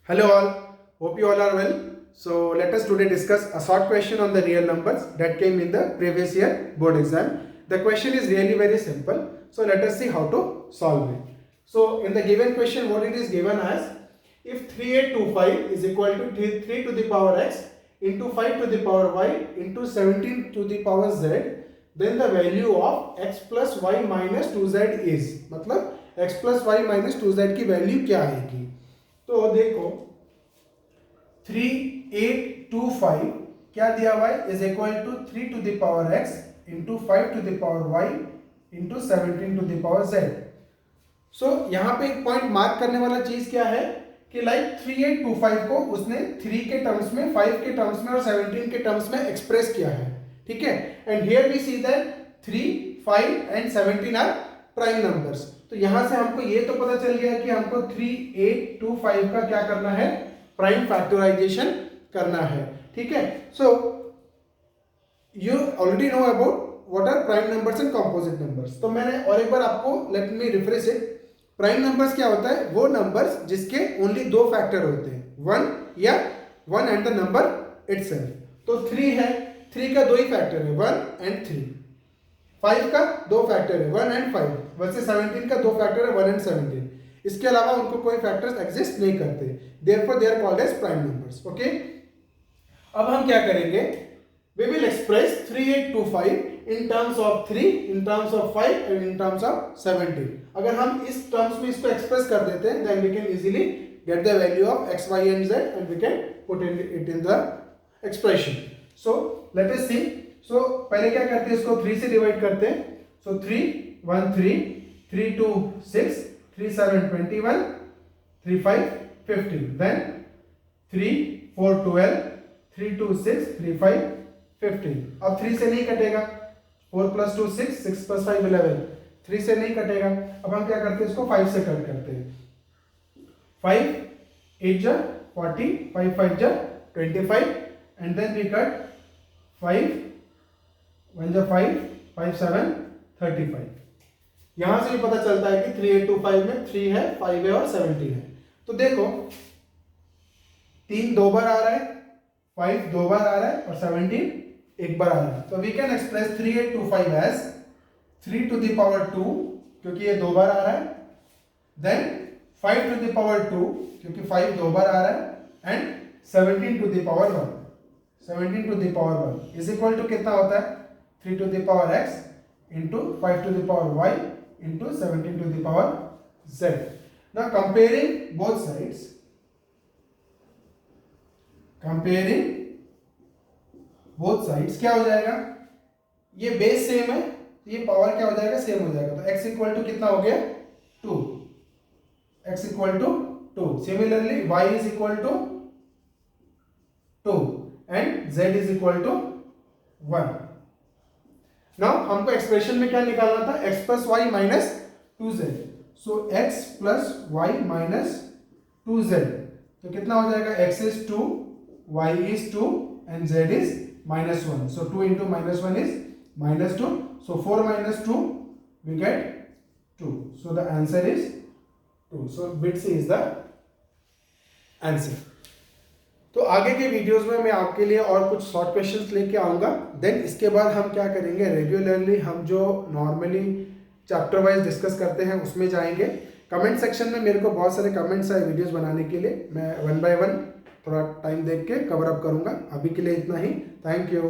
Hello all, hope you all are well. So let us today discuss a short question on the real numbers that came in the previous year board exam. The question is really very simple. So let us see how to solve it. So in the given question, what it is given as, if 3825 is equal to 3 to the power x into 5 to the power y into 17 to the power z, then the value of x plus y minus 2z is, मतलब x plus y minus 2z की value क्या आएगी. तो देखो 3825 क्या दिया हुआ है is equal to 3 to the power x into 5 to the power y into 17 to the power z. So यहाँ पे एक पॉइंट मार्क करने वाला चीज क्या है कि लाइक 3825 को उसने 3 के टर्म्स में, 5 के टर्म्स में और 17 के टर्म्स में एक्सप्रेस किया है. ठीक है, and here we see that 3, 5 and 17 are prime numbers. तो यहां से हमको ये तो पता चल गया कि हमको 3825 का क्या करना है, प्राइम फैक्टराइजेशन करना है. ठीक है, so you already know about what are prime numbers and composite numbers. तो मैंने और एक बार आपको let me refresh it. Prime numbers क्या होता है, वो नंबर्स जिसके ओनली दो फैक्टर होते हैं, वन या one and the number itself. तो 3 है, 3 का दो ही फैक्टर है, 1 एंड 3. 5 का दो फैक्टर है, 1 एंड 5. वैसे 17 का दो फैक्टर है, 1 एंड 17. इसके अलावा उनको कोई फैक्टर्स एग्जिस्ट नहीं करते. Therefore they are called as prime numbers. Okay, अब हम क्या करेंगे, we will express 3825 in terms of 3, in terms of 5 and in terms of 17. अगर हम इस टर्म्स में इसको एक्सप्रेस कर देते हैं, then we can easily get the value of x, y and z and we can put it in the expression. So let us see. So पहले क्या करते हैं, इसको 3 से डिवाइड करते हैं. So 3 1 3, 3 2 6, 3 7 21, 3 5 15. Then 3 4 12, 3 2 6, 3 5 15. अब 3 से नहीं कटेगा, 4 plus 2 6, 6 plus 5 11. 3 से नहीं कटेगा. अब हम क्या करते हैं, इसको 5 से कट करते हैं. 5 8 जा 40, 5 5 जा 25 and then we cut 5 1 जा 5, 5 7 35. यहां से भी पता चलता है कि 3825 में 3 है, 5 है और 17 है. तो देखो 3 दो बार आ रहा है, 5 दो बार आ रहा है और 17 एक बार आ रहा है. तो we can express 3825 as 3 to the power 2 क्योंकि ये दो बार आ रहा है, देन 5 टू द पावर 2 क्योंकि 5 दो बार आ रहा है, and 17 to the power 1. 17 to the power 1 is equal to कितना होता है, 3 to the power x into 5 to the power y into 17 to the power z. Now comparing both sides, comparing both sides क्या हो जाएगा, ये base same है, ये power क्या हो जाएगा, सेम हो जाएगा. तो x इक्वल टू कितना हो गया, 2. x equal to 2. Similarly y is equal to 2 and z is equal to 1. Now हमको एक्सप्रेशन में क्या निकालना था, x plus Y minus 2z. So x plus Y minus 2z. तो कितना हो जाएगा, x is 2, y is 2 and z is minus 1. So 2 into minus 1 is minus 2. So 4 minus 2 we get 2. So the answer is 2. So bit C is the answer. तो आगे के videos में मैं आपके लिए और कुछ शॉर्ट क्वेश्चंस लेके आऊँगा. देन इसके बाद हम क्या करेंगे, रेगुलरली हम जो नॉर्मली चैप्टर वाइज डिस्कस करते हैं उसमें जाएंगे. कमेंट सेक्शन में मेरे को बहुत सारे कमेंट्स आए वीडियोस बनाने के लिए, मैं 1 by 1 थोड़ा टाइम देख के कवर अप करूँगा. अभी के लिए इतना ही. Thank you.